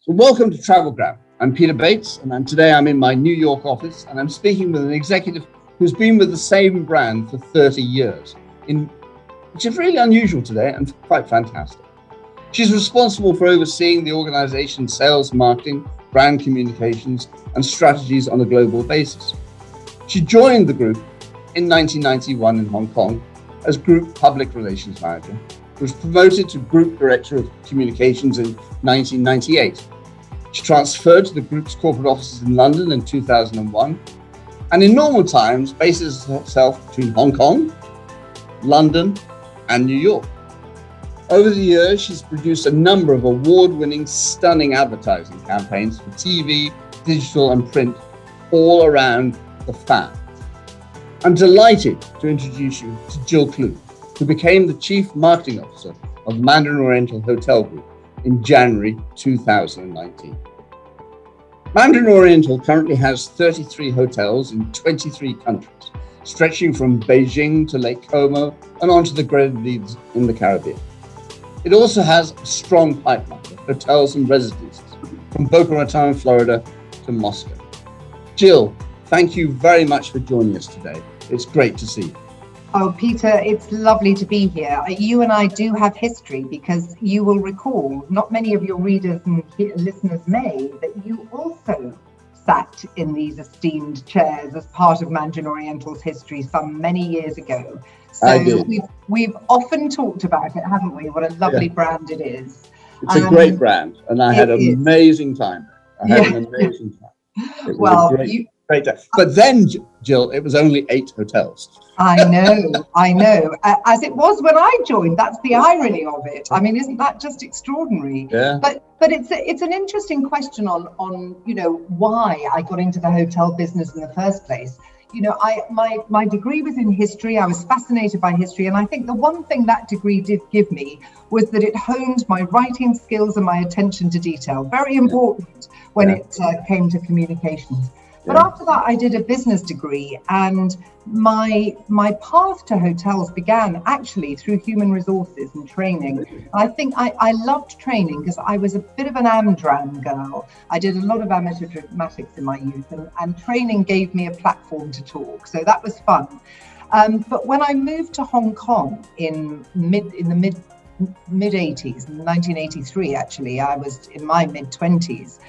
So welcome to TravelDine. I'm Peter Bates, and today I'm in my New York office, and I'm speaking with an executive who's been with the same brand for 30 years, which is really unusual today and quite fantastic. She's responsible for overseeing the organization's sales, marketing, brand communications, and strategies on a global basis. She joined the group in 1991 in Hong Kong as Group Public Relations Manager, was promoted to Group Director of Communications in 1998. She transferred to the group's corporate offices in London in 2001, and in normal times bases herself between Hong Kong, London, and New York. Over the years, she's produced a number of award-winning, stunning advertising campaigns for TV, digital, and print all around the fan. I'm delighted to introduce you to Jill Kluge, who became the Chief Marketing Officer of Mandarin Oriental Hotel Group in January 2019. Mandarin Oriental currently has 33 hotels in 23 countries, stretching from Beijing to Lake Como and onto the Grenadines in the Caribbean. It also has a strong pipeline of hotels and residences from Boca Raton, Florida to Moscow. Jill, thank you very much for joining us today. It's great to see you. Oh, Peter, it's lovely to be here. You and I do have history, because you will recall, not many of your readers and listeners may, that you also sat in these esteemed chairs as part of Mandarin Oriental's history some many years ago. So we've often talked about it, haven't we? What a lovely brand it is. It's a great brand, and I had an amazing time. It was great time. But then, Jill, it was only 8 hotels. I know. As it was when I joined. That's the irony of it. I mean, isn't that just extraordinary? Yeah. But it's an interesting question on why I got into the hotel business in the first place. My degree was in history. I was fascinated by history, and I think the one thing that degree did give me was that it honed my writing skills and my attention to detail. Very important when it came to communications. But after that, I did a business degree, and my path to hotels began actually through human resources and training. I think I loved training because I was a bit of an am-dram girl. I did a lot of amateur dramatics in my youth, and training gave me a platform to talk. So that was fun. But when I moved to Hong Kong in the mid-80s, 1983 actually, I was in my mid-20s.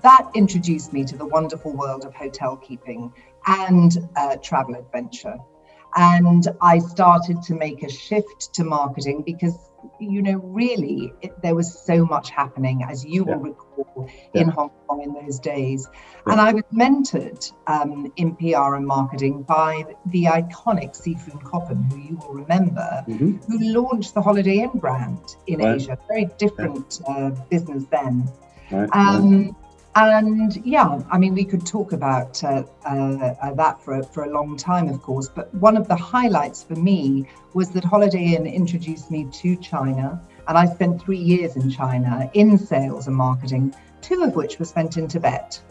That introduced me to the wonderful world of hotel keeping and travel adventure. And I started to make a shift to marketing because, really, there was so much happening, as you will recall, in Hong Kong in those days. And I was mentored in PR and marketing by the iconic Seafood Coppin, who you will remember, who launched the Holiday Inn brand in Asia. Very different business then. And we could talk about that for a long time, of course. But one of the highlights for me was that Holiday Inn introduced me to China. And I spent 3 years in China in sales and marketing, 2 of which were spent in Tibet.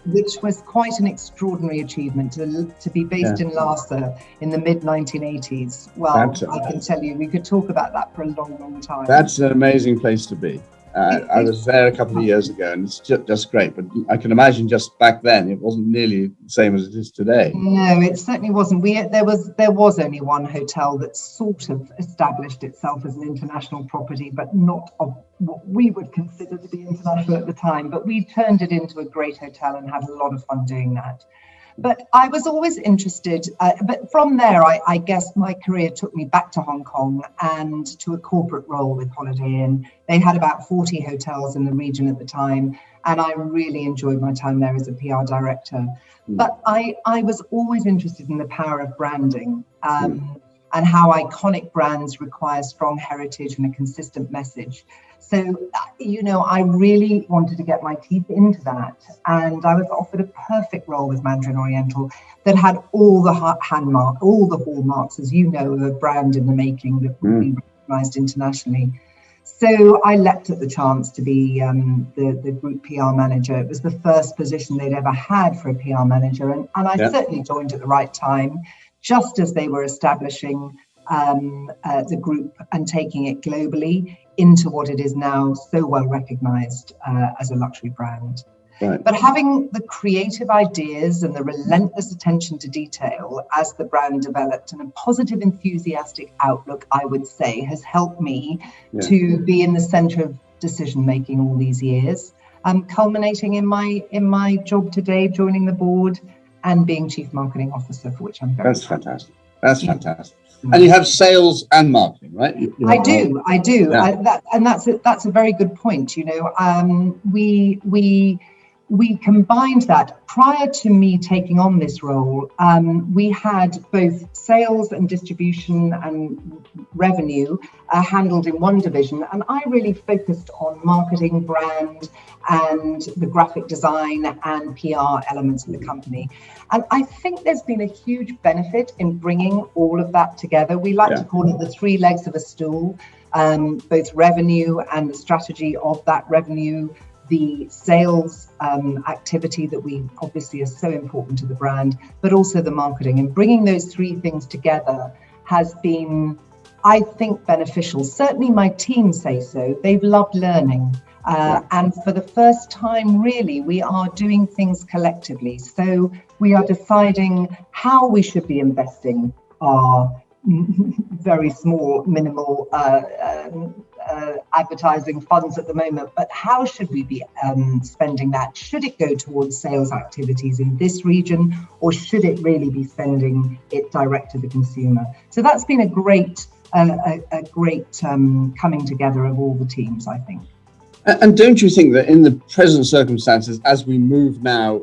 Which was quite an extraordinary achievement to be based in Lhasa in the mid-1980s. Well, I can tell you, we could talk about that for a long, long time. That's an amazing place to be. I was there a couple of years ago, and it's just great. But I can imagine just back then, it wasn't nearly the same as it is today. No, it certainly wasn't. There was only one hotel that sort of established itself as an international property, but not of what we would consider to be international at the time. But we turned it into a great hotel and had a lot of fun doing that. But I was always interested, but from there, I guess my career took me back to Hong Kong and to a corporate role with Holiday Inn. They had about 40 hotels in the region at the time, and I really enjoyed my time there as a PR director. But I was always interested in the power of branding and how iconic brands require strong heritage and a consistent message. So, I really wanted to get my teeth into that. And I was offered a perfect role with Mandarin Oriental that had all the hallmarks, as you know, of a brand in the making that would be recognized internationally. So I leapt at the chance to be the group PR manager. It was the first position they'd ever had for a PR manager. And I certainly joined at the right time, just as they were establishing the group and taking it globally into what it is now so well recognized as a luxury brand. Right. But having the creative ideas and the relentless attention to detail as the brand developed, and a positive, enthusiastic outlook, I would say, has helped me to be in the center of decision making all these years, culminating in my job today, joining the board and being Chief Marketing Officer, for which I'm very proud. Fantastic. That's fantastic. And you have sales and marketing, right? I do. Yeah. That's a very good point. You know, we combined that. Prior to me taking on this role, we had both sales and distribution and revenue handled in one division, and I really focused on marketing, brand, and the graphic design and PR elements of the company. And I think there's been a huge benefit in bringing all of that together. We like to call it the three legs of a stool, both revenue and the strategy of that revenue, the sales activity that we obviously are so important to the brand, but also the marketing. And bringing those three things together has been, I think, beneficial. Certainly my team say so. They've loved learning. And for the first time, really, we are doing things collectively. So we are deciding how we should be investing our very small, minimal advertising funds at the moment, but how should we be spending that? Should it go towards sales activities in this region, or should it really be spending it direct to the consumer? So that's been a great coming together of all the teams, I think. And don't you think that in the present circumstances, as we move now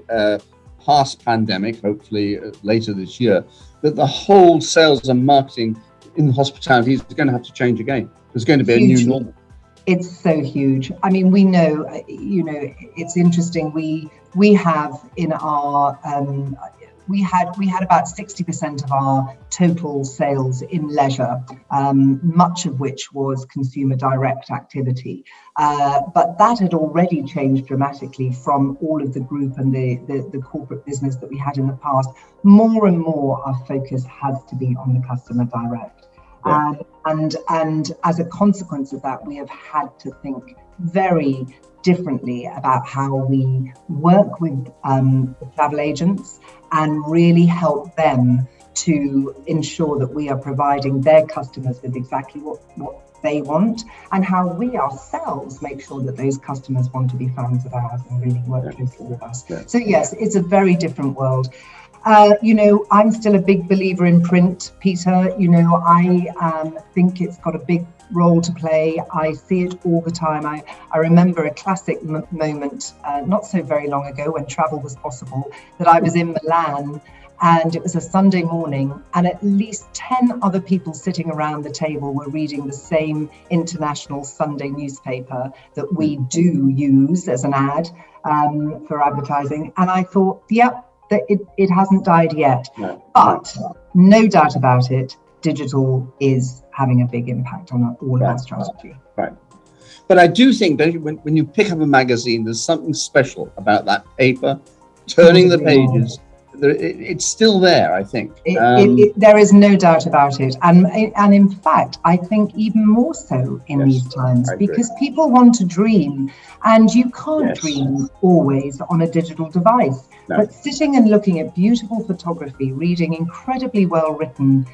past pandemic, hopefully later this year, that the whole sales and marketing in hospitality is going to have to change again? There's going to be a new normal. It's so huge. I mean, we know, it's interesting. We have in our we had about 60% of our total sales in leisure, much of which was consumer direct activity. But that had already changed dramatically from all of the group and the corporate business that we had in the past. More and more, our focus has to be on the customer direct. Yeah. And as a consequence of that, we have had to think very differently about how we work with the travel agents and really help them to ensure that we are providing their customers with exactly what they want, and how we ourselves make sure that those customers want to be fans of ours and really work closely with us. Yeah. So yes, it's a very different world. I'm still a big believer in print, Peter. I think it's got a big role to play. I see it all the time. I remember a classic moment not so very long ago when travel was possible, that I was in Milan, and it was a Sunday morning, and at least 10 other people sitting around the table were reading the same international Sunday newspaper that we do use as an ad for advertising. And I thought, that it hasn't died yet. No. But no doubt about it, digital is having a big impact on all of our strategy. Right. But I do think that when you pick up a magazine, there's something special about that paper, turning the pages. It's still there, I think. There is no doubt about it. And in fact, I think even more so in these times, because people want to dream, and you can't dream always on a digital device. No. But sitting and looking at beautiful photography, reading incredibly well-written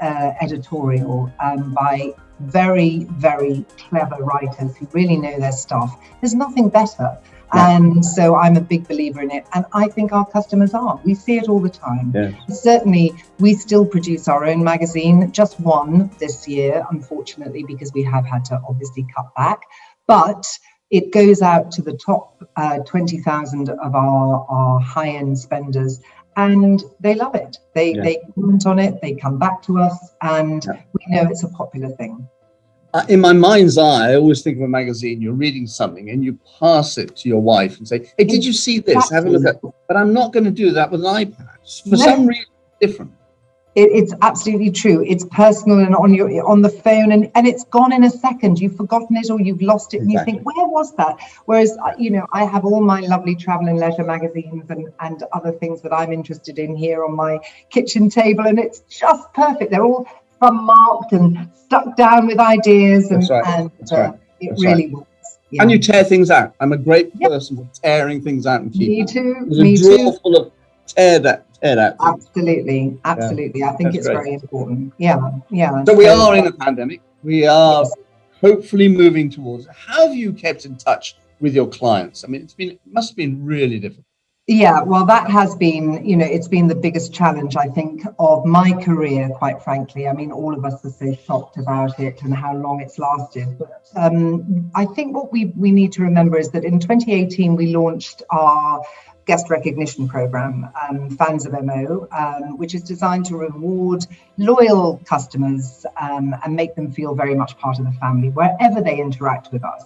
editorial by very, very clever writers who really know their stuff, there's nothing better. And so I'm a big believer in it. And I think our customers are. We see it all the time. Yeah. Certainly, we still produce our own magazine, just one this year, unfortunately, because we have had to obviously cut back. But it goes out to the top 20,000 of our high-end spenders. And they love it. They comment on it. They come back to us. And we know it's a popular thing. In my mind's eye, I always think of a magazine, you're reading something and you pass it to your wife and say, hey, did you see this? Have a look at it. But I'm not going to do that with an iPad. For some reason, it's different. It's absolutely true. It's personal and on the phone, and it's gone in a second. You've forgotten it or you've lost it, and you think, where was that? Whereas, I have all my lovely travel and leisure magazines and other things that I'm interested in here on my kitchen table, and it's just perfect. They're all thumb marked and stuck down with ideas, and, That's right. and That's right. it That's really right. was. Yeah. And you tear things out. I'm a great Yep. person for tearing things out and keeping. Me too. There's Me a drawer too. full of teared out things. Absolutely. Absolutely. I think That's it's great. very important. Yeah. Yeah. So we are in a pandemic. We are Yes. hopefully moving towards it. How have you kept in touch with your clients? I mean, it must have been really difficult. Yeah, well, that has been, it's been the biggest challenge, I think, of my career, quite frankly. I mean, all of us are so shocked about it and how long it's lasted. But I think what we need to remember is that in 2018, we launched our guest recognition program, Fans of MO, which is designed to reward loyal customers and make them feel very much part of the family wherever they interact with us.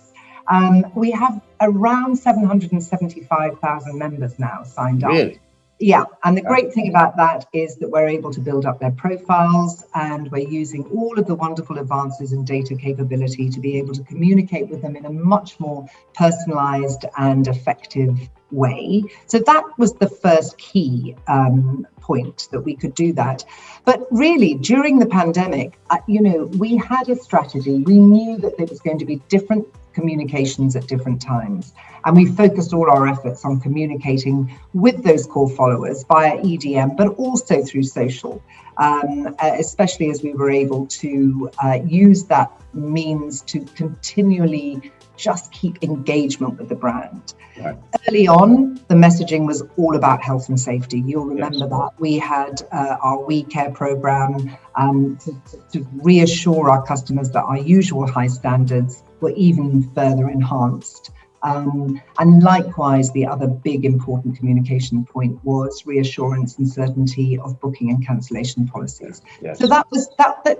We have around 775,000 members now signed up. Really? Yeah, and the great thing about that is that we're able to build up their profiles, and we're using all of the wonderful advances in data capability to be able to communicate with them in a much more personalized and effective way. So that was the first key point, that we could do that. But really, during the pandemic, we had a strategy. We knew that there was going to be different communications at different times, and we focused all our efforts on communicating with those core followers via EDM, but also through social, especially as we were able to use that means to continually just keep engagement with the brand. Right. Early on, the messaging was all about health and safety. You'll remember that. We had our We Care program to reassure our customers that our usual high standards were even further enhanced. And likewise, the other big important communication point was reassurance and certainty of booking and cancellation policies. Yes. So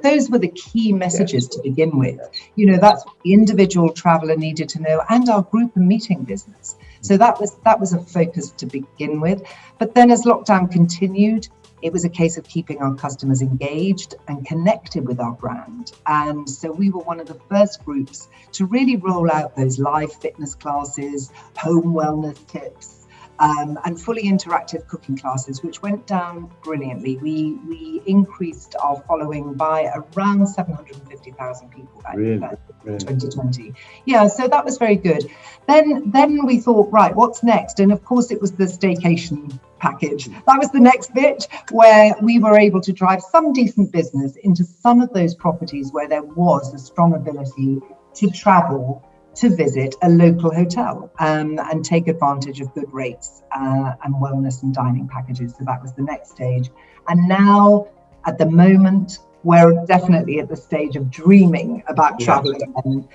those were the key messages to begin with. Yes. That's what the individual traveller needed to know, and our group and meeting business. So that was a focus to begin with. But then as lockdown continued, it was a case of keeping our customers engaged and connected with our brand. And so we were one of the first groups to really roll out those live fitness classes, home wellness tips, and fully interactive cooking classes, which went down brilliantly. We increased our following by around 750,000 people back in 2020. Yeah, so that was very good. Then we thought, right, what's next? And of course, it was the staycation package. That was the next bit, where we were able to drive some decent business into some of those properties where there was a strong ability to travel to visit a local hotel and take advantage of good rates and wellness and dining packages. So that was the next stage. And now, at the moment, we're definitely at the stage of dreaming about traveling.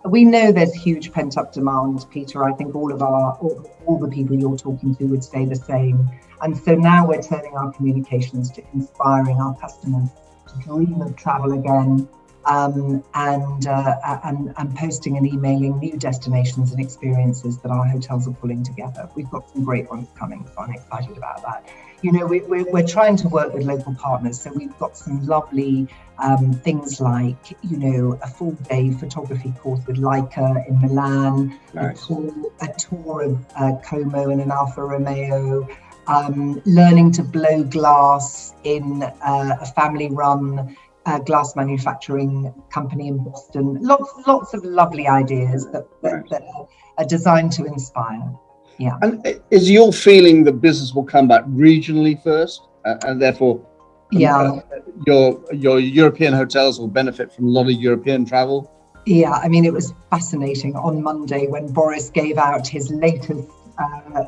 We know there's huge pent-up demand, Peter. I think all the people you're talking to would say the same. And so now we're turning our communications to inspiring our customers to dream of travel again, and posting and emailing new destinations and experiences that our hotels are pulling together. We've got some great ones coming, so I'm excited about that. We're trying to work with local partners, so we've got some lovely things like, a full day photography course with Leica in Milan, nice. a tour of Como and an Alfa Romeo, learning to blow glass in a family-run glass manufacturing company in Boston. Lots of lovely ideas that are designed to inspire. Yeah. And is your feeling that business will come back regionally first, and therefore, your European hotels will benefit from a lot of European travel? Yeah, I mean, it was fascinating on Monday when Boris gave out his latest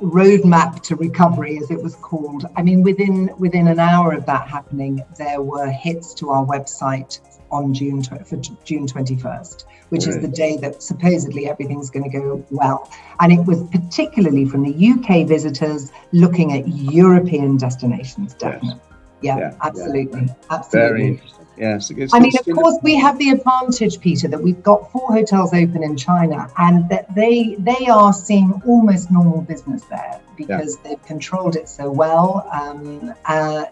roadmap to recovery, as it was called. I mean, within an hour of that happening, there were hits to our website on June 21st, which is the day that supposedly everything's going to go well. And it was particularly from the UK visitors looking at European destinations, definitely. Yeah, absolutely. Very interesting. Yes. I mean, of course, we have the advantage, Peter, that we've got 4 hotels open in China, and that they are seeing almost normal business there because they've controlled it so well,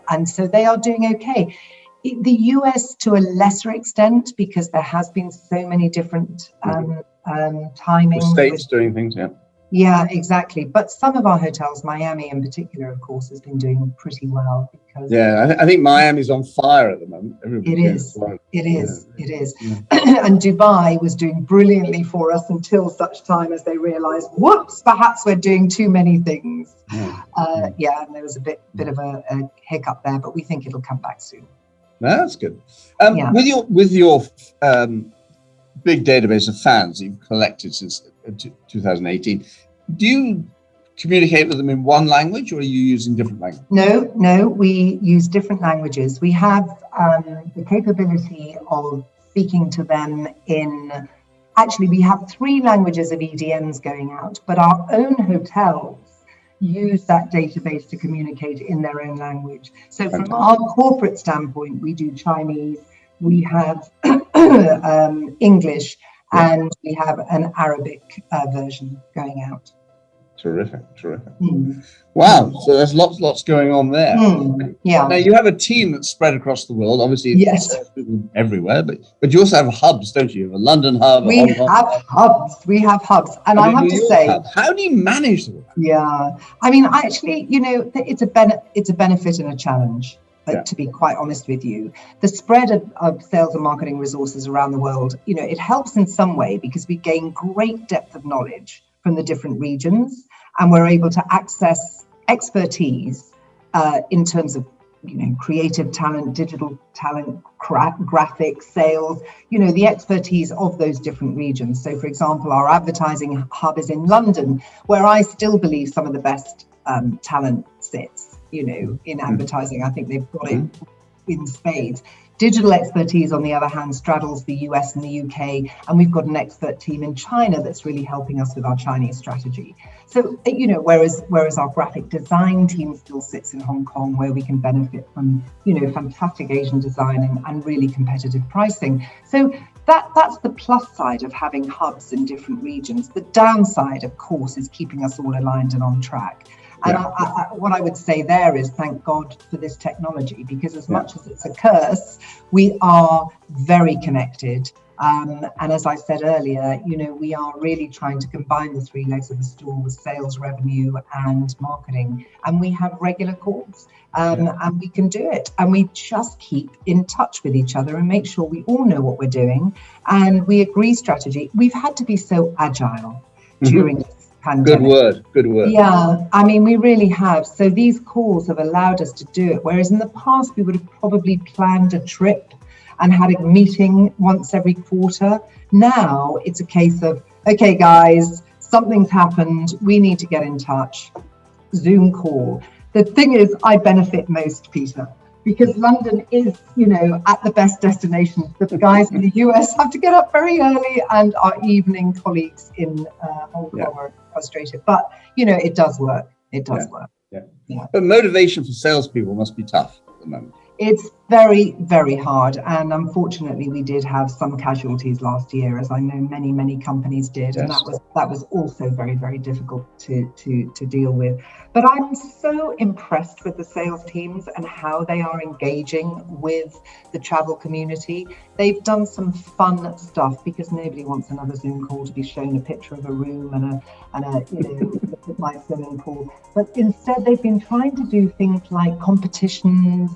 and so they are doing okay. The US to a lesser extent, because there has been so many different timings. The States doing things, Yeah, exactly. But some of our hotels, Miami in particular, of course, has been doing pretty well because I think Miami's on fire at the moment. it is. It is. Yeah. It is. Yeah. And Dubai was doing brilliantly for us until such time as they realized, whoops, perhaps we're doing too many things. Yeah. And there was a bit of a hiccup there, but we think it'll come back soon. That's good. With your big database of fans you've collected since 2018, do you communicate with them in one language, or are you using different languages? No, we use different languages. We have the capability of speaking to them in, actually we have 3 languages of EDMs going out, but our own hotels use that database to communicate in their own language. So from our corporate standpoint, we do Chinese, we have English, and we have an Arabic version going out. Terrific. Wow, so there's lots going on there. Yeah. Now you have a team that's spread across the world, obviously. Yes. Everywhere, but you also have hubs, don't you? You have a London hub. We have hubs, and I have to say, how do you manage them? Yeah, I mean, actually, it's a benefit and a challenge. To be quite honest with you, the spread of sales and marketing resources around the world, it helps in some way because we gain great depth of knowledge from the different regions, and we're able to access expertise in terms of creative talent, digital talent, graphics, sales, the expertise of those different regions. So for example, our advertising hub is in London, where I still believe some of the best talent sits, in advertising. I think they've got it in spades. Digital expertise, on the other hand, straddles the US and the UK, and we've got an expert team in China that's really helping us with our Chinese strategy. So, whereas our graphic design team still sits in Hong Kong, where we can benefit from, fantastic Asian design and really competitive pricing. So that's the plus side of having hubs in different regions. The downside, of course, is keeping us all aligned and on track. And what I would say there is thank God for this technology, because as much as it's a curse, we are very connected. And as I said earlier, we are really trying to combine the 3 legs of the stool with sales, revenue and marketing. And we have regular calls and we can do it. And we just keep in touch with each other and make sure we all know what we're doing. And we agree strategy. We've had to be so agile during this pandemic. Good word. Yeah, I mean, we really have. So these calls have allowed us to do it. Whereas in the past, we would have probably planned a trip and had a meeting once every quarter. Now it's a case of, okay, guys, something's happened. We need to get in touch. Zoom call. The thing is, I benefit most, Peter, because London is, at the best destinations. The guys in the US have to get up very early, and our evening colleagues in Hong Kong are frustrated. But, it does work. It does work. Yeah. But motivation for salespeople must be tough at the moment. It's very, very hard. And unfortunately, we did have some casualties last year, as I know many companies did. Yes. And that was also very, very difficult to deal with. But I'm so impressed with the sales teams and how they are engaging with the travel community. They've done some fun stuff, because nobody wants another Zoom call to be shown a picture of a room and a my swimming pool. But instead, they've been trying to do things like competitions,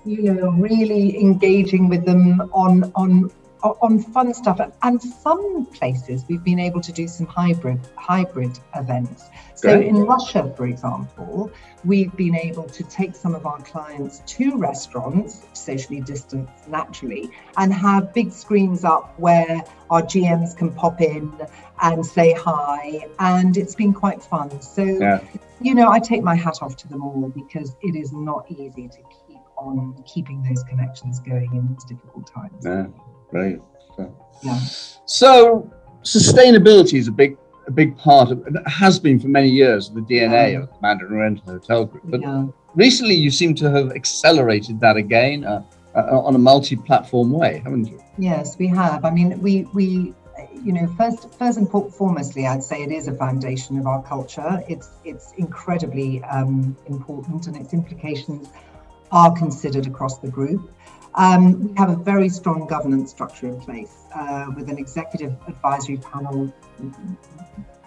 really engaging with them on fun stuff. And some places we've been able to do some hybrid events. So in Russia, for example, we've been able to take some of our clients to restaurants, socially distanced naturally, and have big screens up where our GMs can pop in and say hi. And it's been quite fun. So, I take my hat off to them all, because it is not easy to keep on keeping those connections going in these difficult times. Yeah, right. So sustainability is a big part of it, has been for many years, the DNA of the Mandarin Oriental Hotel Group. But recently you seem to have accelerated that again on a multi-platform way, haven't you? Yes, we have. I mean, we first and foremostly, I'd say it is a foundation of our culture. It's incredibly important, and its implications are considered across the group. We have a very strong governance structure in place with an executive advisory panel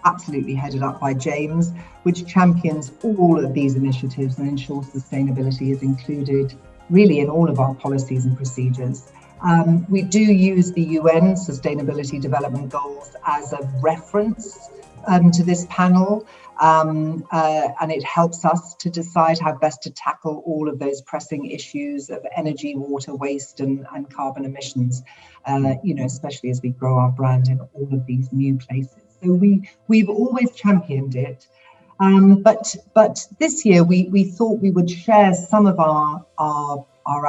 absolutely headed up by James, which champions all of these initiatives and ensures sustainability is included really in all of our policies and procedures. We do use the UN Sustainability Development Goals as a reference to this panel, and it helps us to decide how best to tackle all of those pressing issues of energy, water, waste, and carbon emissions, especially as we grow our brand in all of these new places. So we've always championed it. But this year we thought we would share some of our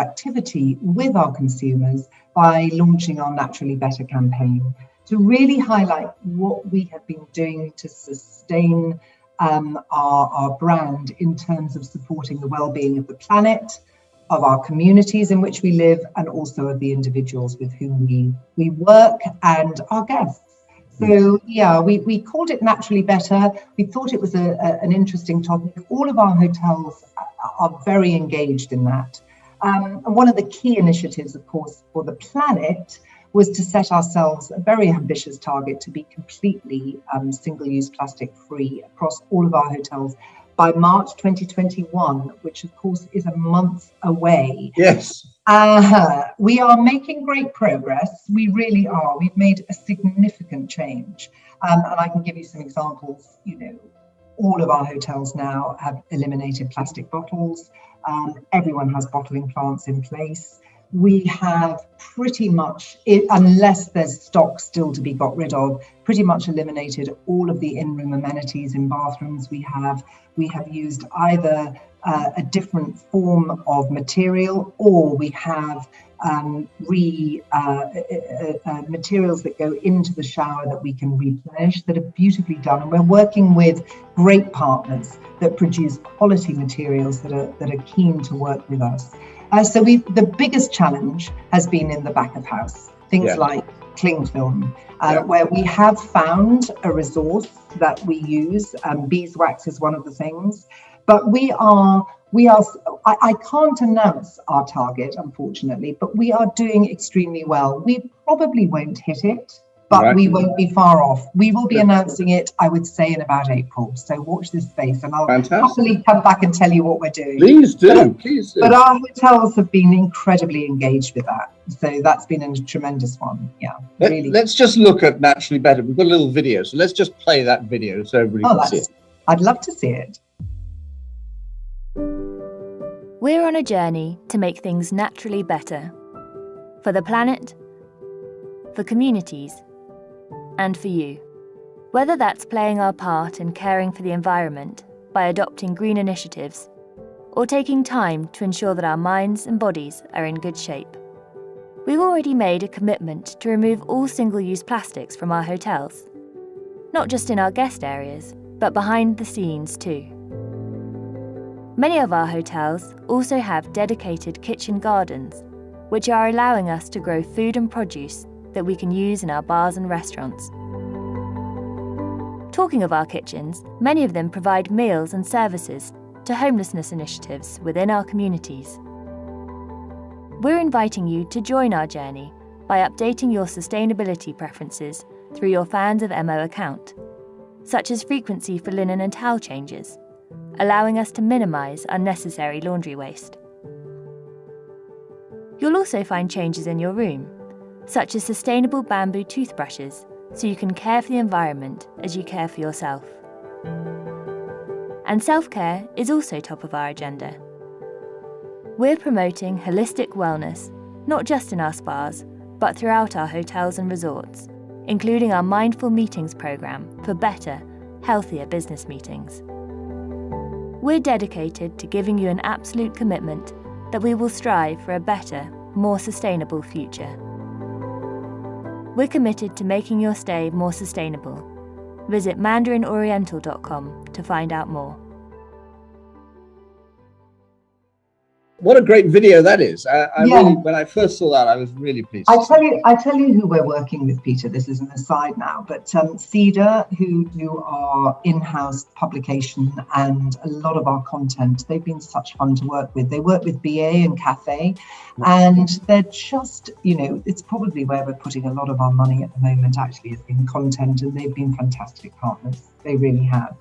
activity with our consumers by launching our Naturally Better campaign to really highlight what we have been doing to sustain our brand in terms of supporting the well-being of the planet, of our communities in which we live, and also of the individuals with whom we work and our guests. So yeah, we called it Naturally Better. We thought it was an interesting topic. All of our hotels are very engaged in that. And one of the key initiatives, of course, for the planet was to set ourselves a very ambitious target to be completely single-use plastic free across all of our hotels by March 2021, which of course is a month away. Yes. We are making great progress. We really are. We've made a significant change. And I can give you some examples. All of our hotels now have eliminated plastic bottles. Everyone has bottling plants in place. We have pretty much, unless there's stock still to be got rid of, pretty much eliminated all of the in-room amenities in bathrooms. We have used either a different form of material, or we have materials that go into the shower that we can replenish, that are beautifully done. And we're working with great partners that produce quality materials that are keen to work with us. So the biggest challenge has been in the back of house, things like cling film, where we have found a resource that we use. Beeswax is one of the things, but I can't announce our target, unfortunately, but we are doing extremely well. We probably won't hit it, but we won't be far off. We will be announcing it, I would say, in about April. So watch this space, and I'll happily come back and tell you what we're doing. Please do. But our hotels have been incredibly engaged with that. So that's been a tremendous one. Yeah, really. Let's just look at Naturally Better. We've got a little video, so let's just play that video so everybody can see it. I'd love to see it. We're on a journey to make things naturally better. For the planet, for communities, and for you. Whether that's playing our part in caring for the environment by adopting green initiatives, or taking time to ensure that our minds and bodies are in good shape. We've already made a commitment to remove all single-use plastics from our hotels, not just in our guest areas, but behind the scenes too. Many of our hotels also have dedicated kitchen gardens, which are allowing us to grow food and produce that we can use in our bars and restaurants. Talking of our kitchens, many of them provide meals and services to homelessness initiatives within our communities. We're inviting you to join our journey by updating your sustainability preferences through your Fans of MO account, such as frequency for linen and towel changes, allowing us to minimise unnecessary laundry waste. You'll also find changes in your room, such as sustainable bamboo toothbrushes, so you can care for the environment as you care for yourself. And self-care is also top of our agenda. We're promoting holistic wellness, not just in our spas, but throughout our hotels and resorts, including our Mindful Meetings programme for better, healthier business meetings. We're dedicated to giving you an absolute commitment that we will strive for a better, more sustainable future. We're committed to making your stay more sustainable. Visit mandarinoriental.com to find out more. What a great video that is. I Yeah. really, when I first saw that, I was really pleased. I tell you who we're working with, Peter. This is an aside now, but Cedar, who do our in-house publication and a lot of our content, they've been such fun to work with. They work with BA and Cafe, and they're just, it's probably where we're putting a lot of our money at the moment, actually, is in content, and they've been fantastic partners. They really have.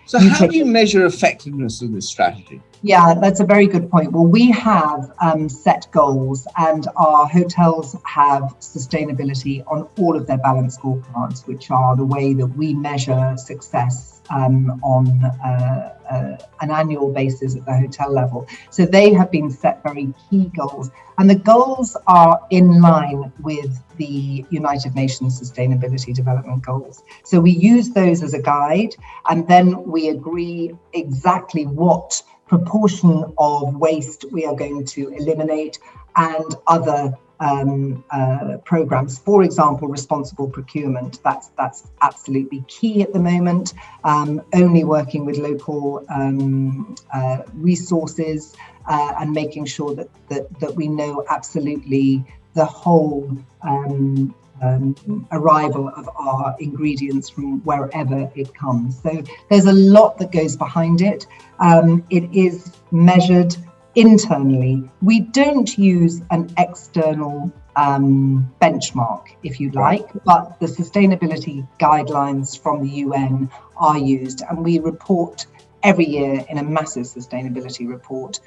So how do you measure effectiveness of this strategy? Yeah, that's a very good point. Well, we have set goals, and our hotels have sustainability on all of their balanced scorecards, which are the way that we measure success on an annual basis at the hotel level. So they have been set very key goals, and the goals are in line with the United Nations Sustainability Development Goals. So we use those as a guide, and then we agree exactly what proportion of waste we are going to eliminate, and other programs. For example, responsible procurement. That's absolutely key at the moment. Only working with local resources and making sure that we know absolutely the whole arrival of our ingredients from wherever it comes. So there's a lot that goes behind it. It is measured internally. We don't use an external benchmark, if you like, but the sustainability guidelines from the UN are used, and we report every year in a massive sustainability report,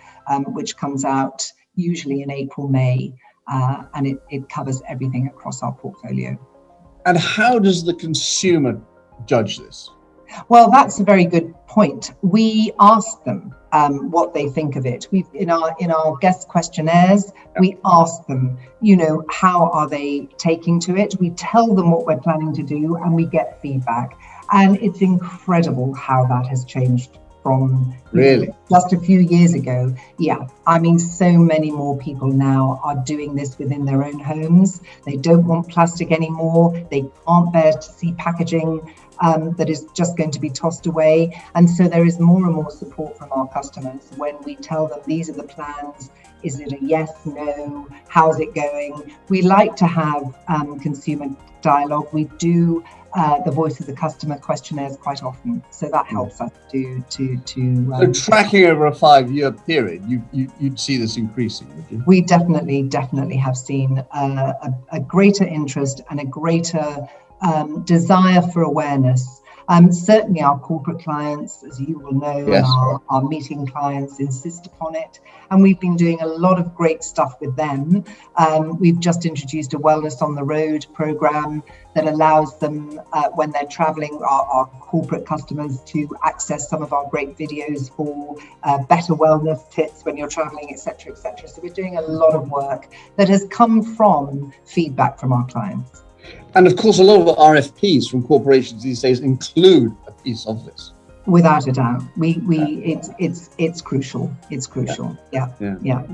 which comes out usually in April, May. And it covers everything across our portfolio. And how does the consumer judge this? Well, that's a very good point. We ask them what they think of it. We've in our guest questionnaires, we ask them, how are they taking to it? We tell them what we're planning to do, and we get feedback. And it's incredible how that has changed from just a few years ago. Yeah, I mean, so many more people now are doing this within their own homes. They don't want plastic anymore. They can't bear to see packaging that is just going to be tossed away. And so there is more and more support from our customers when we tell them these are the plans. Is it a yes, no? How's it going? We like to have consumer dialogue. We do the voice of the customer questionnaires quite often, so that helps us to so tracking over a 5-year period, you'd see this increasing, would you? We definitely have seen a greater interest and a greater desire for awareness. Certainly our corporate clients, as you will know, yes, and our meeting clients insist upon it. And we've been doing a lot of great stuff with them. We've just introduced a Wellness on the Road program that allows them, when they're traveling, our corporate customers, to access some of our great videos for better wellness tips when you're traveling, etc., etc. So we're doing a lot of work that has come from feedback from our clients. And of course, a lot of the RFPs from corporations these days include a piece of this. Without a doubt, it's crucial. It's crucial. Yeah.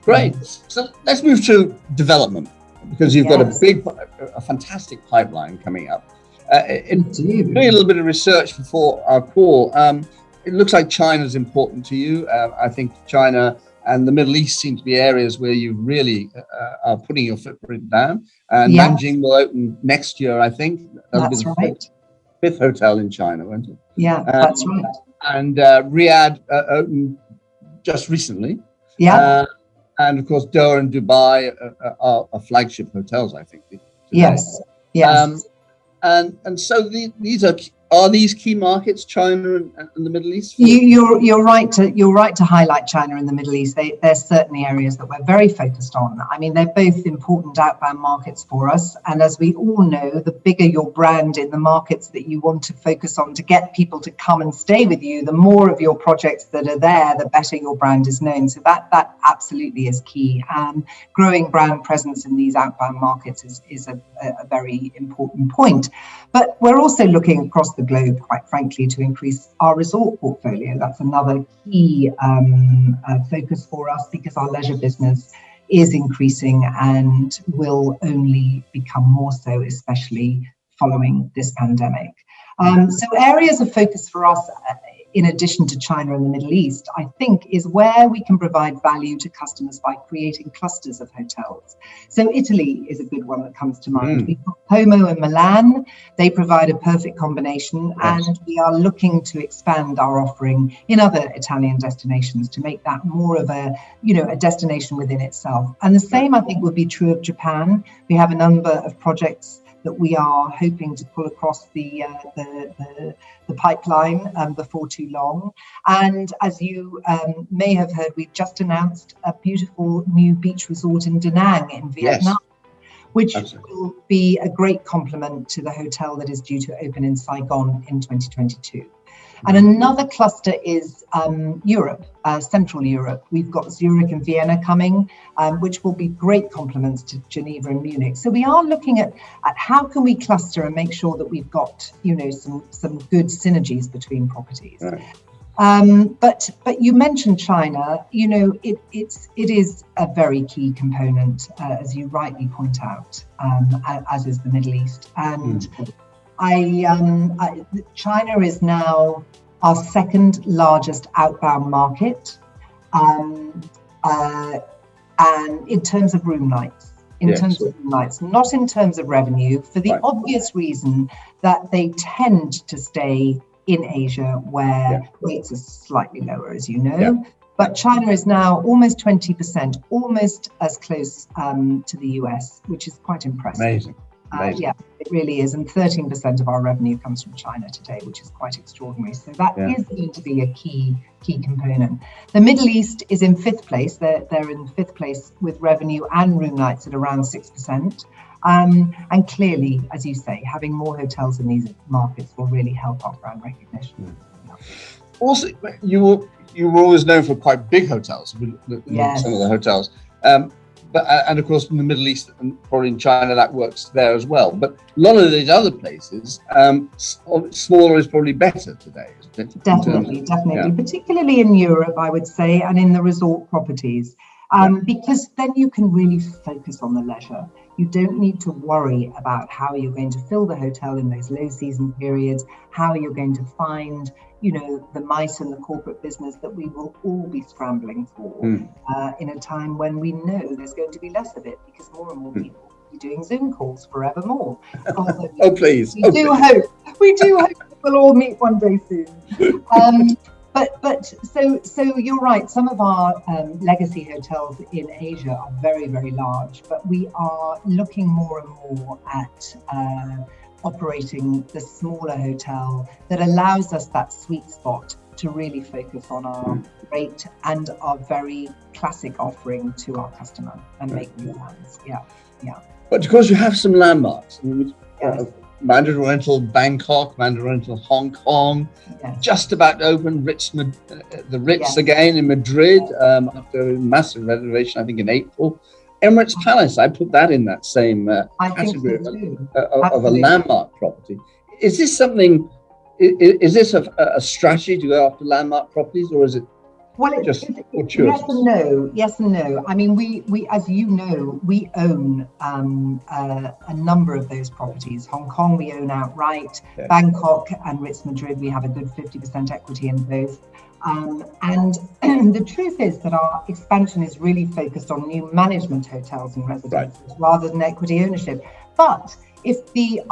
Great. So let's move to development, because you've got a fantastic pipeline coming up. Doing a little bit of research before our call, it looks like China's important to you. I think China and the Middle East seem to be areas where you really are putting your footprint down. And Nanjing will open next year, I think. That's right. Fifth hotel in China, won't it? Yeah, that's right. And Riyadh opened just recently. Yeah. And of course, Doha and Dubai are flagship hotels, I think. Today. Yes. And so these are these key markets, China and the Middle East? You're right to highlight China and the Middle East. They're certainly areas that we're very focused on. I mean, they're both important outbound markets for us. And as we all know, the bigger your brand in the markets that you want to focus on to get people to come and stay with you, the more of your projects that are there, the better your brand is known. So that absolutely is key. Growing brand presence in these outbound markets is a very important point. But we're also looking across the globe, quite frankly, to increase our resort portfolio. That's another key focus for us, because our leisure business is increasing and will only become more so, especially following this pandemic. So areas of focus for us in addition to China and the Middle East, I think is where we can provide value to customers by creating clusters of hotels. So Italy is a good one that comes to mind. We've got Como and Milan. They provide a perfect combination, and we are looking to expand our offering in other Italian destinations to make that more of a destination within itself. And the same, I think, would be true of Japan. We have a number of projects that we are hoping to pull across the pipeline before too long. And as you may have heard, we've just announced a beautiful new beach resort in Da Nang in Vietnam, which will be a great complement to the hotel that is due to open in Saigon in 2022. And another cluster is Europe, Central Europe. We've got Zurich and Vienna coming, which will be great complements to Geneva and Munich. So we are looking at how can we cluster and make sure that we've got, some good synergies between properties. Right. But you mentioned China. It is a very key component, as you rightly point out, as is the Middle East. And China is now our second largest outbound market, and in terms of room nights, not in terms of revenue, for the obvious reason that they tend to stay in Asia, where rates are slightly lower, as you know. Yeah. But China is now almost 20%, almost as close to the US, which is quite impressive. Amazing. Yeah, it really is. And 13% of our revenue comes from China today, which is quite extraordinary. So that is going to be a key component. The Middle East is in fifth place. They're in fifth place with revenue and room nights at around 6%. And clearly, as you say, having more hotels in these markets will really help our brand recognition. Also, you were always known for quite big hotels, some of the hotels. And of course, in the Middle East and probably in China, that works there as well. But a lot of these other places, smaller is probably better today, isn't it? Definitely. Particularly in Europe, I would say, and in the resort properties, because then you can really focus on the leisure. You don't need to worry about how you're going to fill the hotel in those low season periods, how you're going to find the mice in the corporate business that we will all be scrambling for in a time when we know there's going to be less of it, because more and more people will be doing Zoom calls forevermore. Please. We do hope we'll all meet one day soon. But so you're right. Some of our legacy hotels in Asia are very, very large, but we are looking more and more at operating the smaller hotel that allows us that sweet spot to really focus on our rate and our very classic offering to our customer and make new ones. Yeah. But of course, you have some landmarks. Mandarin Oriental Bangkok, Mandarin Oriental Hong Kong, just about to open the Ritz again in Madrid after a massive renovation, I think in April. Emirates Palace, I put that in that same category of a landmark property. Is this something? Is this a strategy to go after landmark properties, or is it? Well, yes and no. I mean, we as you know, we own a number of those properties. Hong Kong, we own outright. Yeah. Bangkok and Ritz Madrid, we have a good 50% equity in both. And the truth is that our expansion is really focused on new management hotels and residences rather than equity ownership. But if they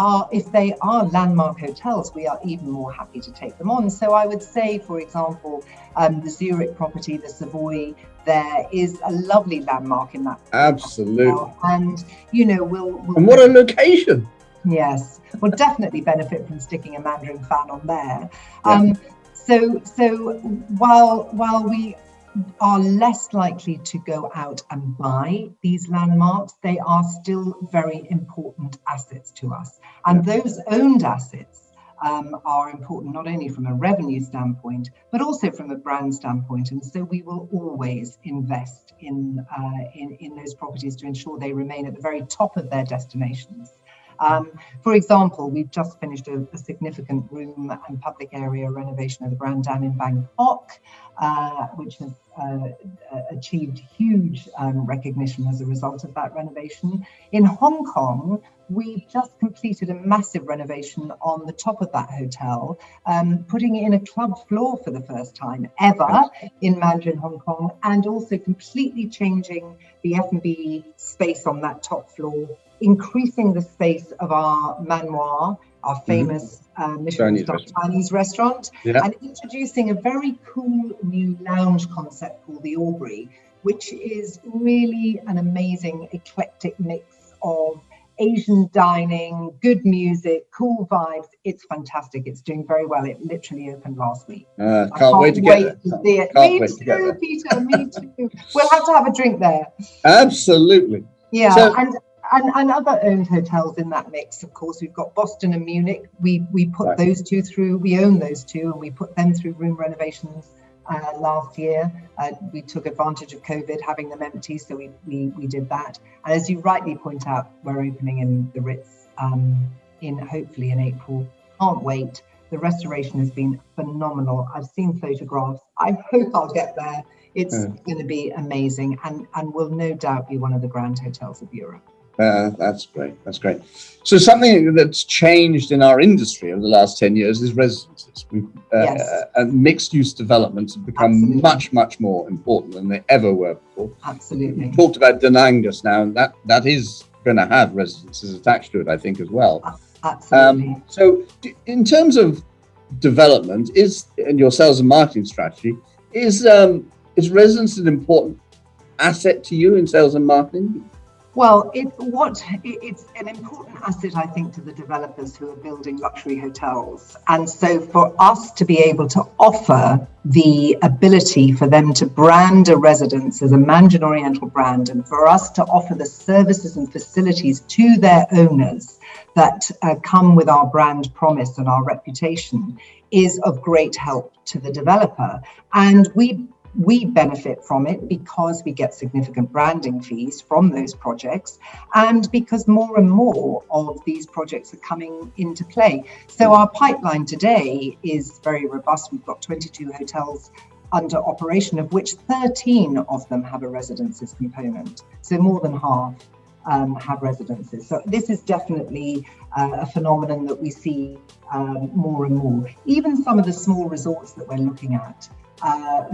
are landmark hotels, we are even more happy to take them on. So I would say, for example, the Zurich property, the Savoy, there is a lovely landmark in that. Absolutely. And we'll and what a location. Yes, we'll definitely benefit from sticking a Mandarin fan on there. Yeah. So while we are less likely to go out and buy these landmarks, they are still very important assets to us. And those owned assets are important not only from a revenue standpoint, but also from a brand standpoint. And so we will always invest in those properties to ensure they remain at the very top of their destinations. For example, we've just finished a significant room and public area renovation of the Grand Dam in Bangkok, which has achieved huge recognition as a result of that renovation. In Hong Kong, we've just completed a massive renovation on the top of that hotel, putting in a club floor for the first time ever in Mandarin Hong Kong, and also completely changing the F&B space on that top floor, increasing the space of our manoir, our famous Michelin-star Chinese restaurant, and introducing a very cool new lounge concept called the Aubrey, which is really an amazing eclectic mix of Asian dining, good music, cool vibes. It's fantastic. It's doing very well. It literally opened last week. Can't wait to get there. See it. Me too, Peter. Me too. We'll have to have a drink there. Absolutely. Yeah. So, and other owned hotels in that mix, of course, we've got Boston and Munich. We put those two through. We own those two, and we put them through room renovations last year. We took advantage of COVID, having them empty, so we did that. And as you rightly point out, we're opening in the Ritz hopefully in April. Can't wait. The restoration has been phenomenal. I've seen photographs. I hope I'll get there. It's going to be amazing, and will no doubt be one of the grand hotels of Europe. That's great. That's great. So something that's changed in our industry over the last 10 years is residences. And mixed-use developments have become much, much more important than they ever were before. Absolutely. We talked about Da Nang just now, and that is going to have residences attached to it, I think, as well. Absolutely. So in terms of development, and your sales and marketing strategy, is residence an important asset to you in sales and marketing? Well, it's an important asset, I think, to the developers who are building luxury hotels. And so for us to be able to offer the ability for them to brand a residence as a Mandarin Oriental brand, and for us to offer the services and facilities to their owners that come with our brand promise and our reputation, is of great help to the developer. And we benefit from it because we get significant branding fees from those projects, and because more and more of these projects are coming into play. So our pipeline today is very robust. We've got 22 hotels under operation, of which 13 of them have a residences component. So more than half have residences. So this is definitely a phenomenon that we see more and more. Even some of the small resorts that we're looking at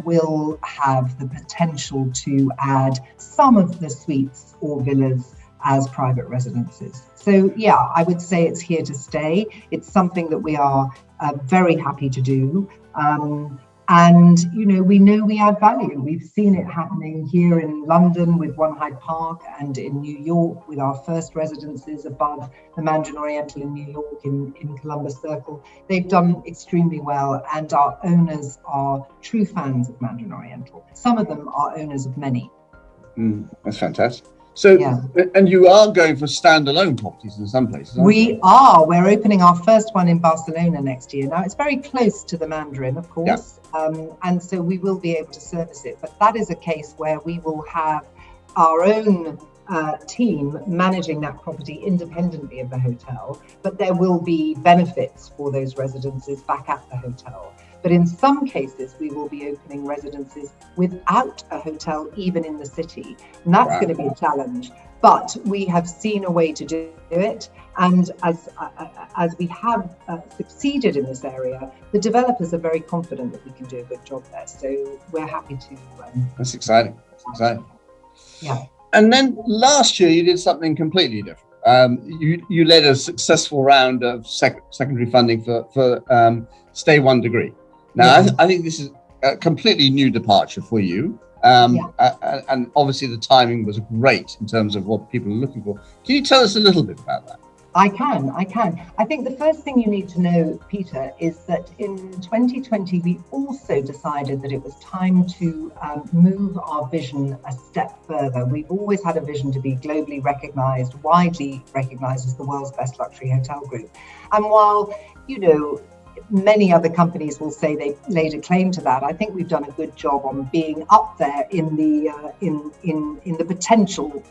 will have the potential to add some of the suites or villas as private residences. So yeah, I would say it's here to stay. It's something that we are very happy to do. And, we know we add value. We've seen it happening here in London with One Hyde Park, and in New York with our first residences above the Mandarin Oriental in New York in Columbus Circle. They've done extremely well, and our owners are true fans of Mandarin Oriental. Some of them are owners of many. That's fantastic. So, and you are going for standalone properties in some places, aren't you? We are. We're opening our first one in Barcelona next year. Now, it's very close to the Mandarin, of course, and so we will be able to service it. But that is a case where we will have our own team managing that property independently of the hotel, but there will be benefits for those residences back at the hotel. But in some cases, we will be opening residences without a hotel, even in the city. And that's going to be a challenge. But we have seen a way to do it. And as we have succeeded in this area, the developers are very confident that we can do a good job there. So we're happy to. That's exciting. That's exciting. Yeah. And then last year, you did something completely different. You led a successful round of secondary funding for Stay One Degree. Now, I think this is a completely new departure for you. And obviously the timing was great in terms of what people are looking for. Can you tell us a little bit about that? I can. I think the first thing you need to know, Peter, is that in 2020, we also decided that it was time to move our vision a step further. We've always had a vision to be globally recognized, widely recognized as the world's best luxury hotel group. And while, many other companies will say they laid a claim to that, I think we've done a good job on being up there in the potential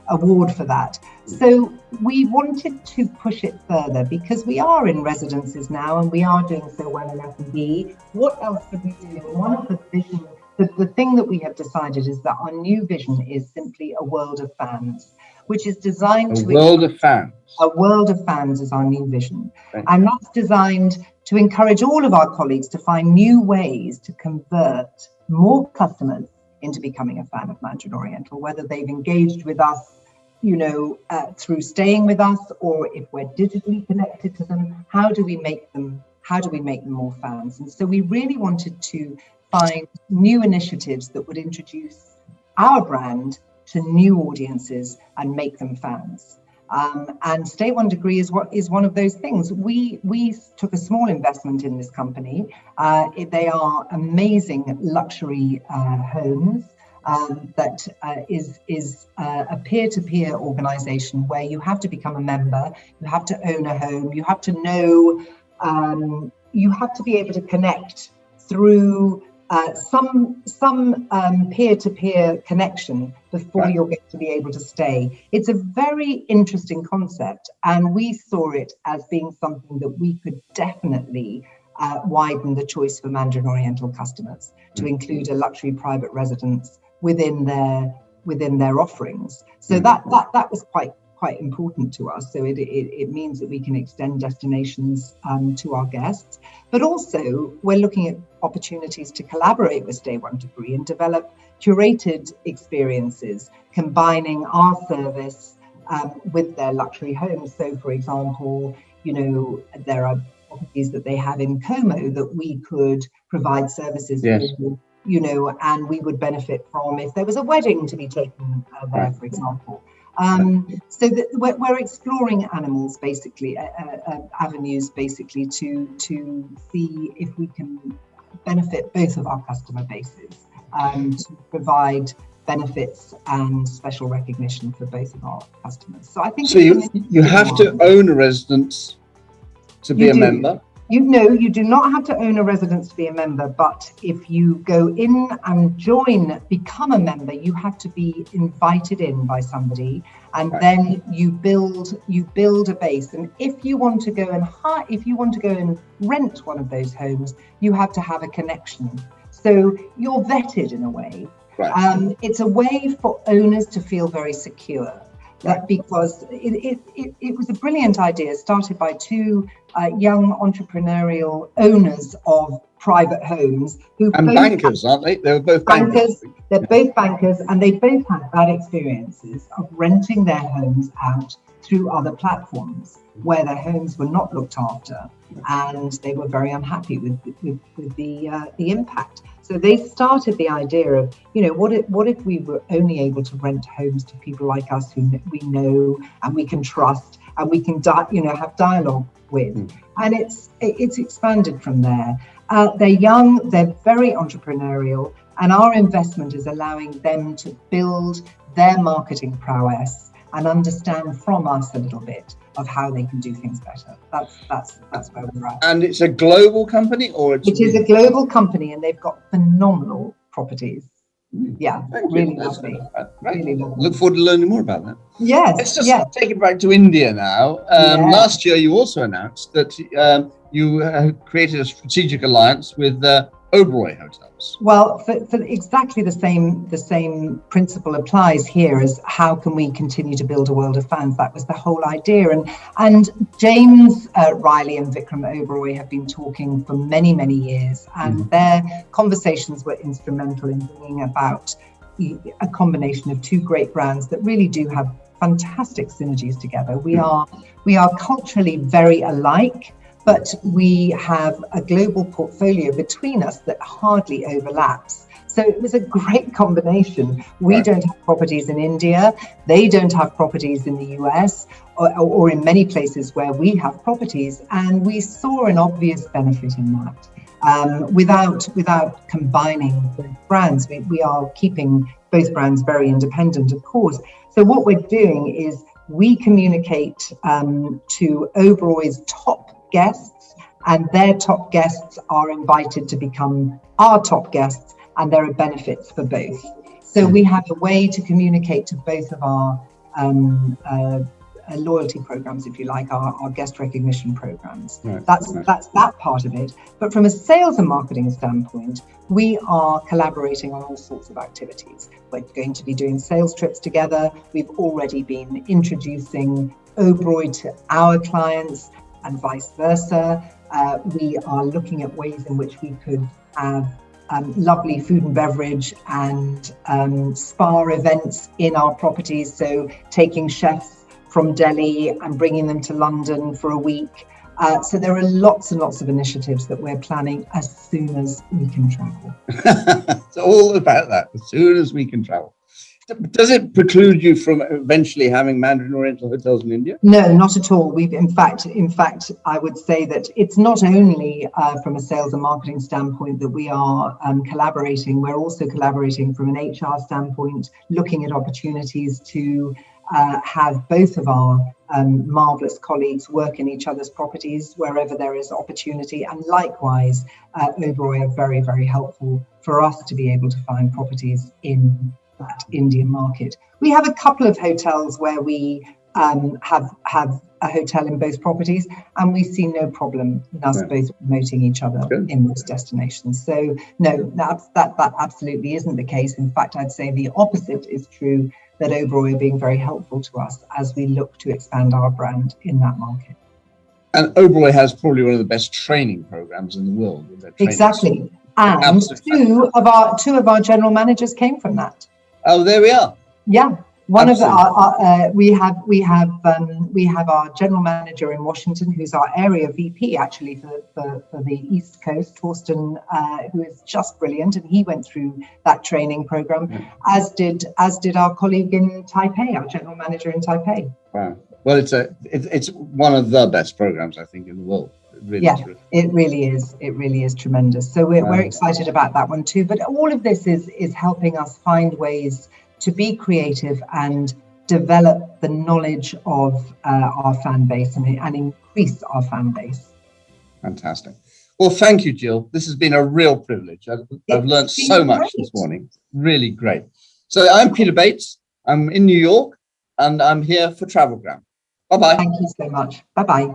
award for that. So we wanted to push it further because we are in residences now and we are doing so well in F&B. What else could we do? One of the vision, the thing that we have decided is that our new vision is simply a world of fans, which is designed to... A world of fans. A world of fans is our new vision. Okay. And that's designed to encourage all of our colleagues to find new ways to convert more customers into becoming a fan of Mandarin Oriental, whether they've engaged with us, through staying with us, or if we're digitally connected to them. How do we make them more fans? And so we really wanted to find new initiatives that would introduce our brand to new audiences and make them fans. And Stay 1 Degree is one of those things. We took a small investment in this company. They are amazing luxury homes that is a peer-to-peer organization where you have to become a member, you have to own a home, you have to know, you have to be able to connect through some peer-to-peer connection before you're going to be able to stay. It's a very interesting concept, and we saw it as being something that we could definitely widen the choice for Mandarin Oriental customers to include a luxury private residence within their offerings. So that was quite important to us. So it means that we can extend destinations to our guests, but also we're looking at opportunities to collaborate with Stay 1 Degree and develop curated experiences, combining our service with their luxury homes. So, for example, there are properties that they have in Como that we could provide services for, and we would benefit from if there was a wedding to be taken there, for example. So that we're exploring avenues basically to see if we can benefit both of our customer bases, to provide benefits and special recognition for both of our customers. So I think you have to own a residence to be a member. You do not have to own a residence to be a member, but if you go in and become a member, you have to be invited in by somebody, and then you build a base. And if you want to go and rent one of those homes, you have to have a connection. So you're vetted in a way. Right. It's a way for owners to feel very secure. Because it was a brilliant idea started by two young entrepreneurial owners of private homes bankers, aren't they? They were both bankers. They're both bankers, and they both had bad experiences of renting their homes out through other platforms where their homes were not looked after, and they were very unhappy with the impact. So they started the idea of, what if we were only able to rent homes to people like us who we know and we can trust and we can have dialogue with, and it's expanded from there. They're young, they're very entrepreneurial, and our investment is allowing them to build their marketing prowess and understand from us a little bit of how they can do things better. That's where we're at. And it's a global company, or it is a global company, and they've got phenomenal properties. Yeah, really lovely. Really lovely. Look forward to learning more about that. Yes. Let's just take it back to India now. Last year, you also announced that you created a strategic alliance with Oberoi Hotels. Well, for exactly the same principle applies here as how can we continue to build a world of fans. That was the whole idea. And James Riley and Vikram Oberoi have been talking for many, many years, and their conversations were instrumental in bringing about a combination of two great brands that really do have fantastic synergies together. We are culturally very alike, but we have a global portfolio between us that hardly overlaps. So it was a great combination. We don't have properties in India, they don't have properties in the US, or in many places where we have properties, and we saw an obvious benefit in that. Without combining both brands, we are keeping both brands very independent, of course. So what we're doing is we communicate to Oberoi's top guests, and their top guests are invited to become our top guests, and there are benefits for both. So we have a way to communicate to both of our loyalty programs, if you like, our guest recognition programs. Right, That's that part of it. But from a sales and marketing standpoint, we are collaborating on all sorts of activities. We're going to be doing sales trips together. We've already been introducing Oberoi to our clients and vice versa. We are looking at ways in which we could have lovely food and beverage and spa events in our properties. So taking chefs from Delhi and bringing them to London for a week. So there are lots and lots of initiatives that we're planning as soon as we can travel. It's all about that, as soon as we can travel. Does it preclude you from eventually having Mandarin Oriental hotels in India? No, not at all. We've in fact, I would say that it's not only from a sales and marketing standpoint that we are collaborating. We're also collaborating from an HR standpoint, looking at opportunities to have both of our marvelous colleagues work in each other's properties wherever there is opportunity. And likewise, Oberoi are very, very helpful for us to be able to find properties in that Indian market. We have a couple of hotels where we have a hotel in both properties, and we see no problem in us both promoting each other in those destinations. So no, that absolutely isn't the case. In fact, I'd say the opposite is true, that Oberoi are being very helpful to us as we look to expand our brand in that market. And Oberoi has probably one of the best training programs in the world. With their exactly. And two of our general managers came from that. Oh, there we are. Yeah. One of we have our general manager in Washington, who's our area VP actually for the East Coast, Torsten, who is just brilliant, and he went through that training program, as did our colleague in Taipei, our general manager in Taipei. Wow. Well, it's one of the best programs I think in the world. It really is. It really is tremendous. So we're excited about that one too. But all of this is helping us find ways to be creative and develop the knowledge of our fan base and increase our fan base. Fantastic. Well, thank you, Jill. This has been a real privilege. I've learned so much this morning. Really great. So I'm Peter Bates. I'm in New York, and I'm here for TravelDine. Bye-bye. Thank you so much. Bye-bye.